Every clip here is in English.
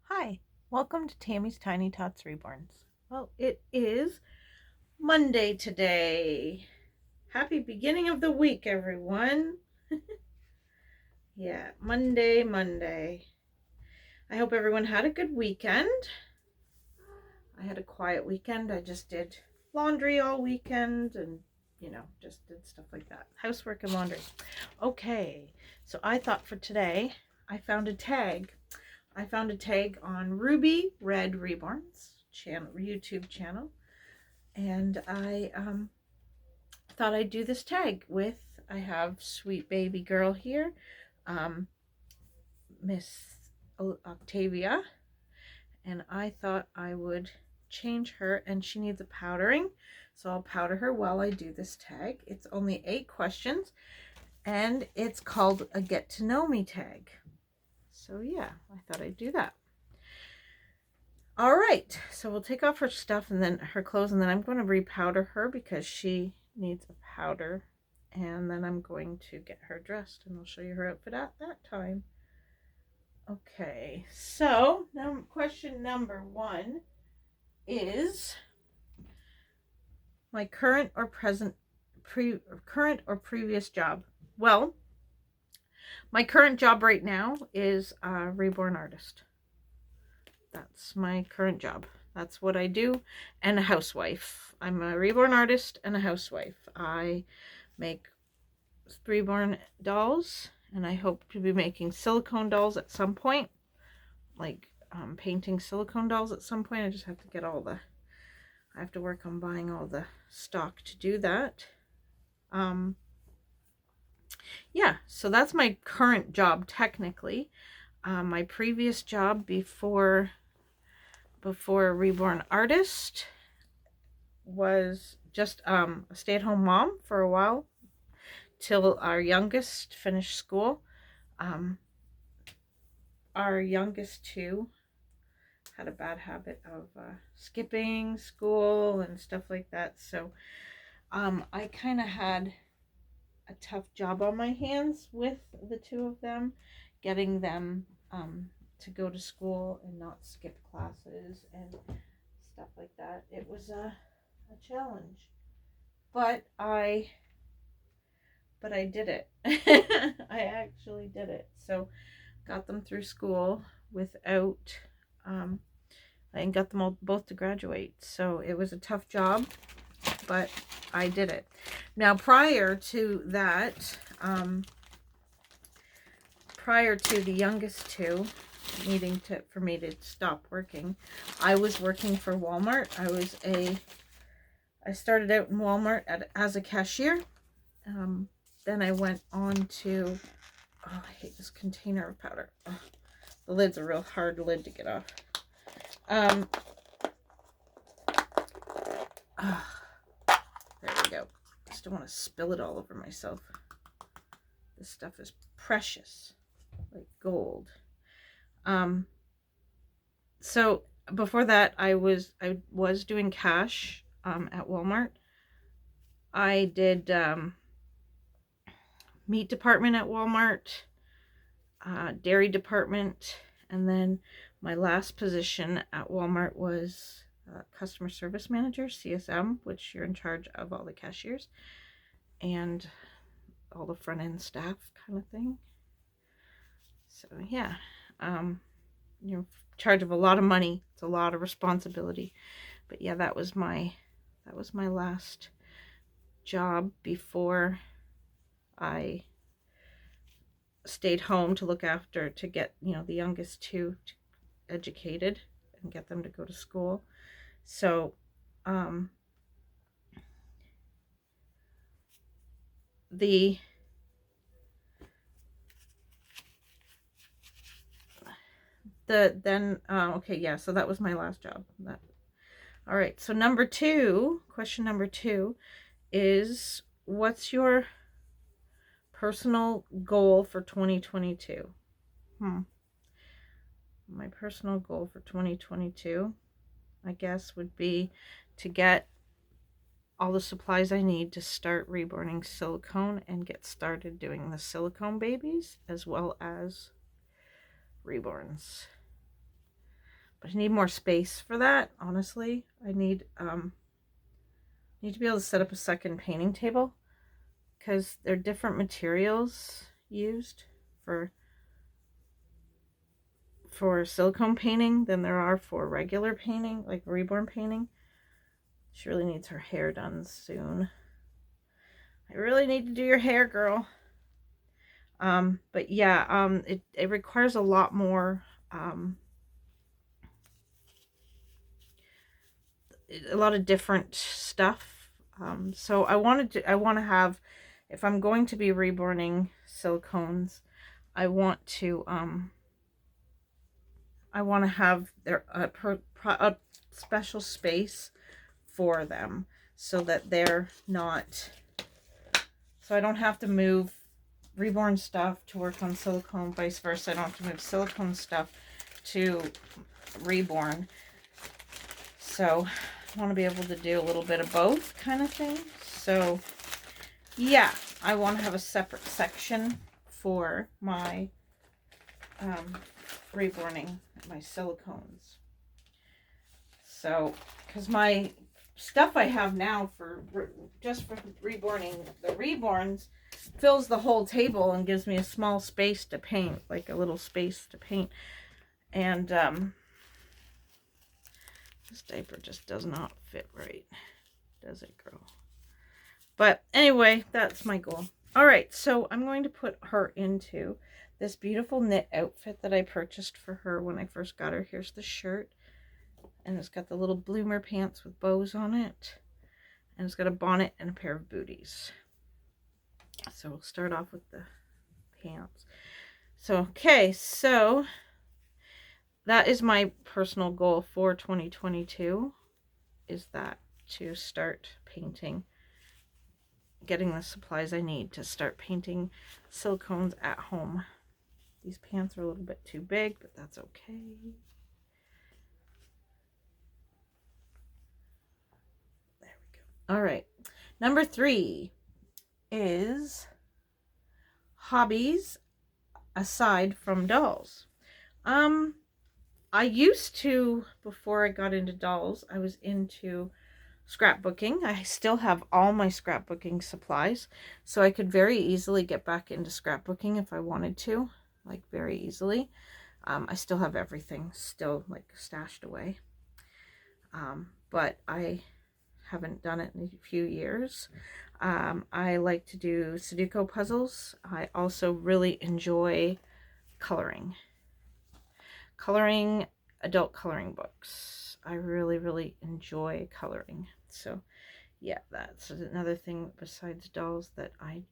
Hi, welcome to Tammy's Tiny Tots Reborns. Well, it is Monday today. Happy beginning of the week, everyone. Yeah, Monday. I hope everyone had a good weekend. I had a quiet weekend. I just did laundry all weekend and, just did stuff like that. Housework and laundry. Okay, so I thought for today, I found a tag. On Ruby Red Reborn's channel, YouTube channel, and I thought I'd do this tag with. I have sweet baby girl here, Miss Octavia, and I thought I would change her, and she needs a powdering, so I'll powder her while I do this tag. It's only 8 questions, and it's called a Get to Know Me tag. So yeah, I thought I'd do that. All right, so we'll take off her stuff and then her clothes, and then I'm going to repowder her because she needs a powder, and then I'm going to get her dressed and I'll show you her outfit at that time. Okay, so now question number 1 is my current or previous job. Well, my current job right now is a reborn artist. That's my current job. That's what I do, and a housewife. I'm a reborn artist and a housewife. I make reborn dolls, and I hope to be making silicone dolls at some point, like painting silicone dolls at some point. I just have to get I have to work on buying all the stock to do that. Yeah, so that's my current job technically. My previous job before reborn artist was just a stay-at-home mom for a while till our youngest finished school. Our youngest 2 had a bad habit of skipping school and stuff like that, so I kind of had a tough job on my hands with the 2 of them, getting them to go to school and not skip classes and stuff like that. It was a challenge, but I did it. I actually did it. So got them through school without and got them all both to graduate. So it was a tough job, but I did it. Now prior to that, prior to the youngest 2 needing for me to stop working, I was working for Walmart. I started out in Walmart as a cashier. Then I went on to, I hate this container of powder. Oh, the lid's a real hard lid to get off. There we go. Just don't want to spill it all over myself. This stuff is precious, like gold. So before that, I was doing cash at Walmart. I did meat department at Walmart, dairy department, and then my last position at Walmart was customer service manager, CSM, which you're in charge of all the cashiers and all the front end staff kind of thing. So yeah, you're in charge of a lot of money. It's a lot of responsibility. But yeah, that was my last job before I stayed home to get the youngest 2 educated and get them to go to school. So okay, yeah, so that was my last job. All right, so question number 2 is, what's your personal goal for 2022? My personal goal for 2022, I guess, would be to get all the supplies I need to start reborning silicone and get started doing the silicone babies as well as reborns. need more space for that, honestly. I need to be able to set up a second painting table because there are different materials used for silicone painting than there are for regular painting, like reborn painting. She really needs her hair done soon. I really need to do your hair, girl. But yeah, it requires a lot more, a lot of different stuff. So I want to have, if I'm going to be reborning silicones, I want to have a special space for them so that they're not, so I don't have to move reborn stuff to work on silicone, vice versa. I don't have to move silicone stuff to reborn. So I want to be able to do a little bit of both kind of thing. So yeah, I want to have a separate section for my reborning my silicones. So, because my stuff I have now for just for reborning the reborns fills the whole table and gives me a small space to paint, like a little space to paint. And this diaper just does not fit right, does it, girl? But anyway, that's my goal. All right, so I'm going to put her into this beautiful knit outfit that I purchased for her when I first got her. Here's the shirt, and it's got the little bloomer pants with bows on it, and it's got a bonnet and a pair of booties. So we'll start off with the pants. So okay, so that is my personal goal for 2022, is that to start painting, getting the supplies I need to start painting silicones at home. These pants are a little bit too big, but that's okay. There we go. All right. Number 3 is hobbies aside from dolls. I used to, before I got into dolls, I was into scrapbooking. I still have all my scrapbooking supplies, so I could very easily get back into scrapbooking if I wanted to, like very easily. I still have everything still like stashed away, but I haven't done it in a few years. I like to do Sudoku puzzles. I also really enjoy coloring adult coloring books. I really enjoy coloring. So yeah, that's another thing besides dolls that I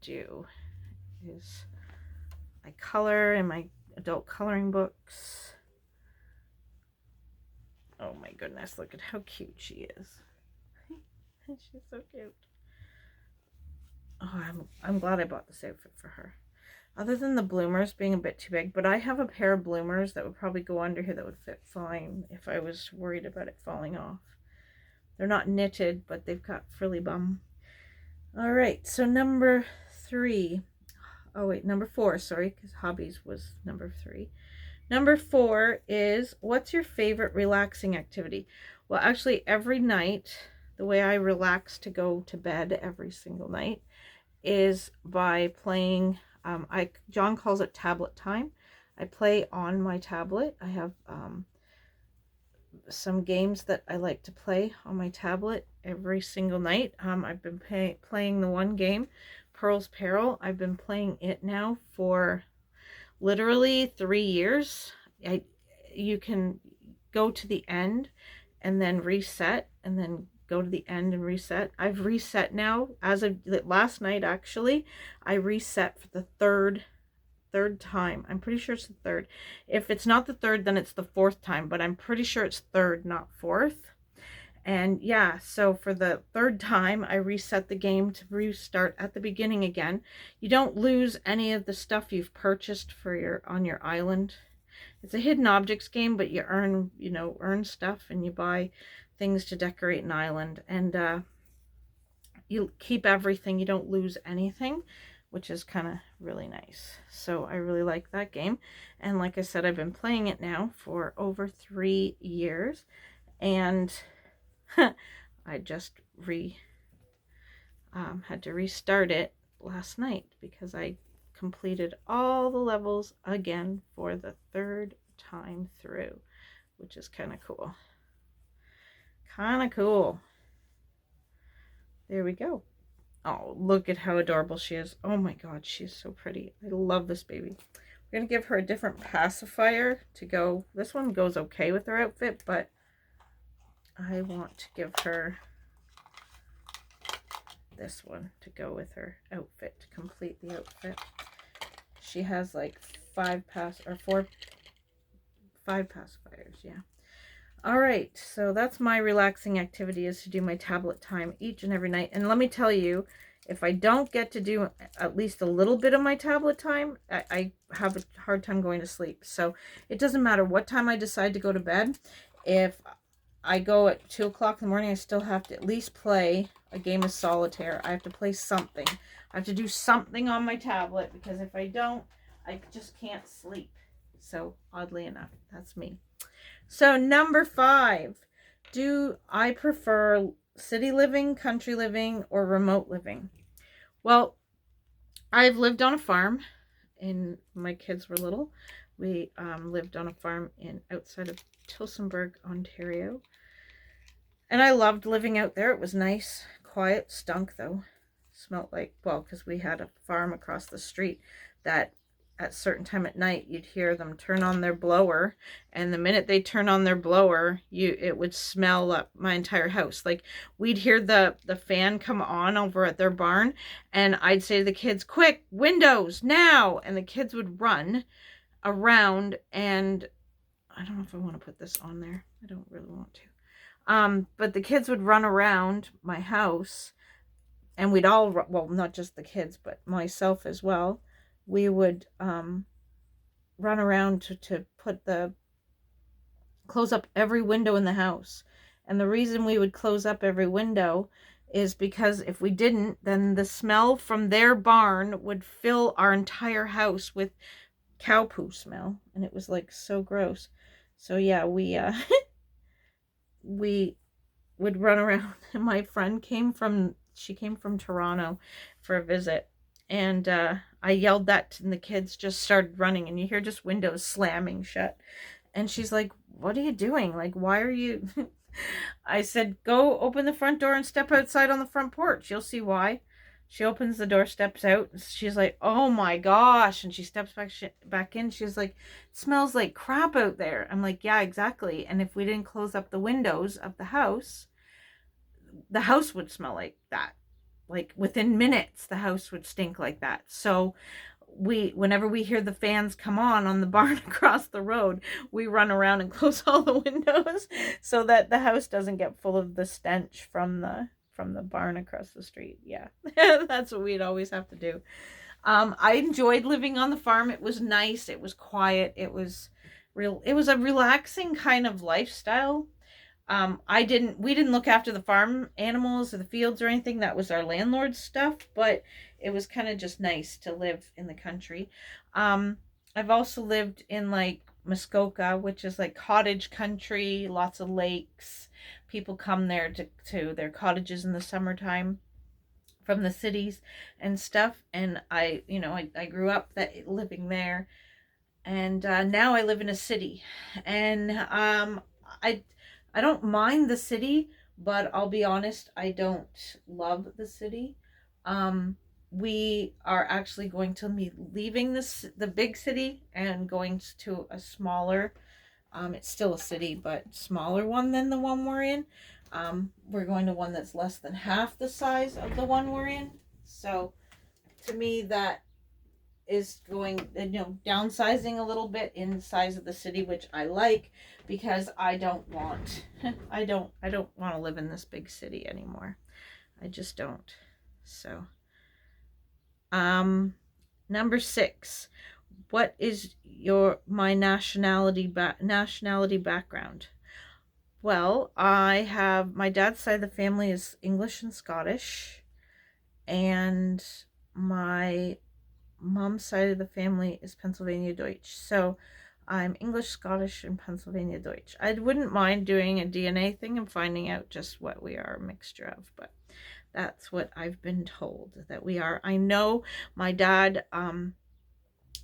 do, is I color in my adult coloring books. Oh my goodness, look at how cute she is. She's so cute. Oh, I'm glad I bought this outfit for her. Other than the bloomers being a bit too big, but I have a pair of bloomers that would probably go under here that would fit fine if I was worried about it falling off. They're not knitted, but they've got frilly bum. All right, so number 3. Oh wait, number 4, sorry, because hobbies was number 3. Number 4 is, what's your favorite relaxing activity? Well, actually, every night, the way I relax to go to bed every single night is by playing, John calls it tablet time. I play on my tablet. I have some games that I like to play on my tablet every single night. I've been playing the one game, Pearl's Peril. I've been playing it now for literally 3 years. You can go to the end and then reset, and then go to the end and reset. I've reset now, as of last night actually. I reset for the third time. I'm pretty sure it's the third. If it's not the third, then it's the 4th time, but I'm pretty sure it's third, not 4th. And yeah, so for the 3rd time, I reset the game to restart at the beginning again. You don't lose any of the stuff you've purchased for on your island. It's a hidden objects game, but you earn stuff, and you buy things to decorate an island, and you keep everything. You don't lose anything, which is kind of really nice. So I really like that game. And like I said, I've been playing it now for over 3 years. And I just had to restart it last night because I completed all the levels again for the 3rd time through, which is kind of cool. Kind of cool. There we go. Oh, look at how adorable she is. Oh my god, she's so pretty. I love this baby. We're going to give her a different pacifier to go. This one goes okay with her outfit, but I want to give her this one to go with her outfit, to complete the outfit. She has like 5 pacifiers, yeah. All right, so that's my relaxing activity, is to do my tablet time each and every night. And let me tell you, if I don't get to do at least a little bit of my tablet time, I have a hard time going to sleep. So it doesn't matter what time I decide to go to bed. If I go at 2 o'clock in the morning, I still have to at least play a game of solitaire. I have to play something. I have to do something on my tablet, because if I don't, I just can't sleep. So oddly enough, that's me. So number 5, do I prefer city living, country living, or remote living? Well, I've lived on a farm when my kids were little. We lived on a farm outside of Tillsonburg, Ontario. And I loved living out there. It was nice, quiet, stunk though. Smelled like, well, because we had a farm across the street that at a certain time at night, you'd hear them turn on their blower, and the minute they turn on their blower, it would smell up my entire house. Like, we'd hear the fan come on over at their barn, and I'd say to the kids, quick, windows, now! And the kids would run around, and I don't know if I want to put this on there. I don't really want to. But the kids would run around my house, and we'd all, well, not just the kids, but myself as well, we would run around to close up every window in the house. And the reason we would close up every window is because if we didn't, then the smell from their barn would fill our entire house with cow poo smell, and it was like so gross. So yeah, we we would run around. My friend came from Toronto for a visit, and I yelled that, and the kids just started running, and you hear just windows slamming shut. And she's like, what are you doing? Like, why are you? I said, go open the front door and step outside on the front porch. You'll see why. She opens the door, steps out. She's like, oh my gosh. And she steps back in. She's like, it smells like crap out there. I'm like, yeah, exactly. And if we didn't close up the windows of the house would smell like that. Like within minutes, the house would stink like that. So whenever we hear the fans come on the barn across the road, we run around and close all the windows so that the house doesn't get full of the stench from the barn across the street. Yeah, that's what we'd always have to do. I enjoyed living on the farm. It was nice. It was quiet. It was a relaxing kind of lifestyle. We didn't look after the farm animals or the fields or anything. That was our landlord's stuff, but it was kind of just nice to live in the country. I've also lived in like Muskoka, which is like cottage country, lots of lakes. People come there to their cottages in the summertime from the cities and stuff. And I grew up living there, and now I live in a city. And I don't mind the city, but I'll be honest, I don't love the city. We are actually going to be leaving the big city and going to a smaller, it's still a city, but smaller one than the one we're in. We're going to one that's less than half the size of the one we're in. So to me, that is going, downsizing a little bit in the size of the city, which I like, because I don't want to live in this big city anymore. I just don't. So, number 6, what is my nationality background? Well, my dad's side of the family is English and Scottish, and my mom's side of the family is Pennsylvania Deutsch. So I'm English, Scottish, and Pennsylvania Deutsch. I wouldn't mind doing a DNA thing and finding out just what we are a mixture of, but that's what I've been told that we are. I know my dad,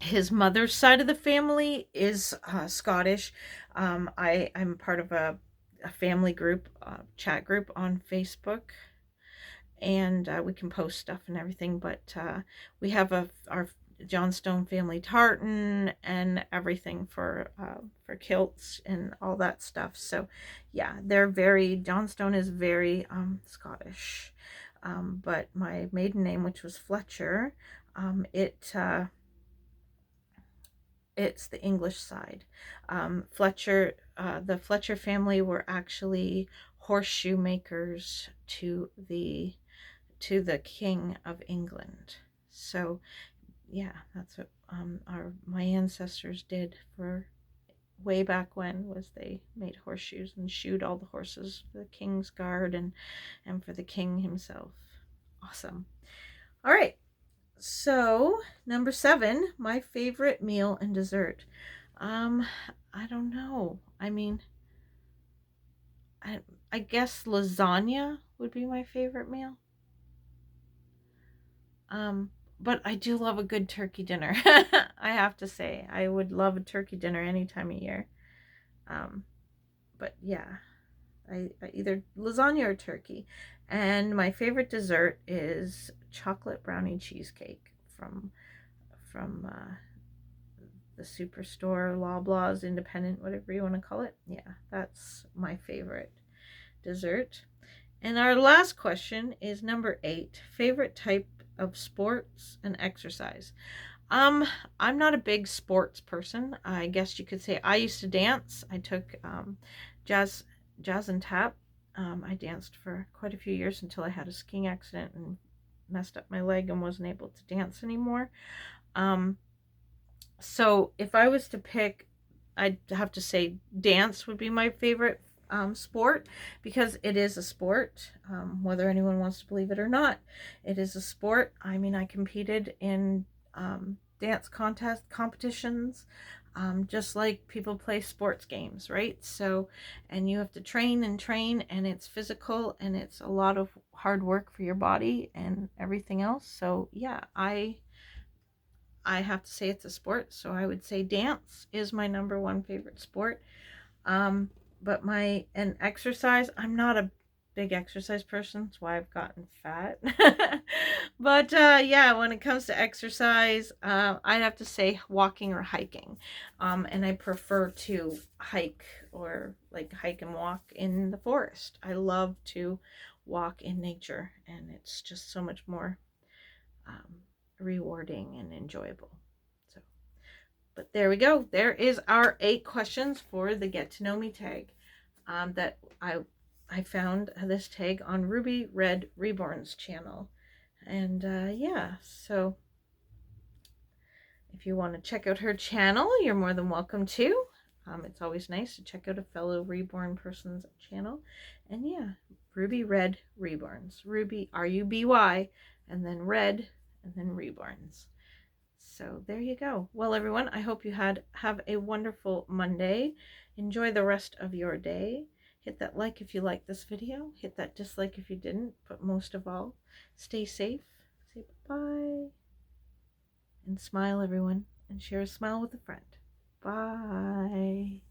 his mother's side of the family is Scottish. I'm part of a family group, chat group on Facebook, and we can post stuff and everything. But we have our Johnstone family tartan and everything for kilts and all that stuff. So yeah, Johnstone is very Scottish. But my maiden name, which was Fletcher, it's the English side. The Fletcher family were actually horseshoe makers to the King of England. So yeah, that's what my ancestors did for way back when, was they made horseshoes and shoed all the horses for the King's Guard and for the king himself. Awesome. All right. So, number 7, my favorite meal and dessert. I don't know. I mean, I guess lasagna would be my favorite meal. But I do love a good turkey dinner. I have to say, I would love a turkey dinner any time of year. But yeah, I either lasagna or turkey. And my favorite dessert is chocolate brownie cheesecake from the Superstore, Loblaws, Independent, whatever you want to call it. Yeah, that's my favorite dessert. And our last question is number 8, favorite type of sports and exercise. I'm not a big sports person. I guess you could say I used to dance. I took jazz and tap. I danced for quite a few years until I had a skiing accident and messed up my leg and wasn't able to dance anymore. So if I was to pick, I'd have to say dance would be my favorite sport, because it is a sport, whether anyone wants to believe it or not. It is a sport. I mean, I competed in dance competitions, just like people play sports games, right? So, and you have to train, and it's physical, and it's a lot of hard work for your body and everything else. So yeah, I have to say it's a sport, so I would say dance is my number 1 favorite sport. But and exercise, I'm not a big exercise person. That's why I've gotten fat. But yeah, when it comes to exercise, I'd have to say walking or hiking. And I prefer to hike, or like hike and walk in the forest. I love to walk in nature, and it's just so much more rewarding and enjoyable. So, but there we go. There is our 8 questions for the Get to Know Me tag. That I found this tag on Ruby Red Reborn's channel. And yeah, so if you want to check out her channel, you're more than welcome to. It's always nice to check out a fellow reborn person's channel. And yeah, Ruby Red Reborns. Ruby, R-U-B-Y, and then Red, and then Reborns. So there you go. Well, everyone, I hope you have a wonderful Monday. Enjoy the rest of your day. Hit that like if you liked this video. Hit that dislike if you didn't. But most of all, stay safe. Say bye. And smile, everyone. And share a smile with a friend. Bye.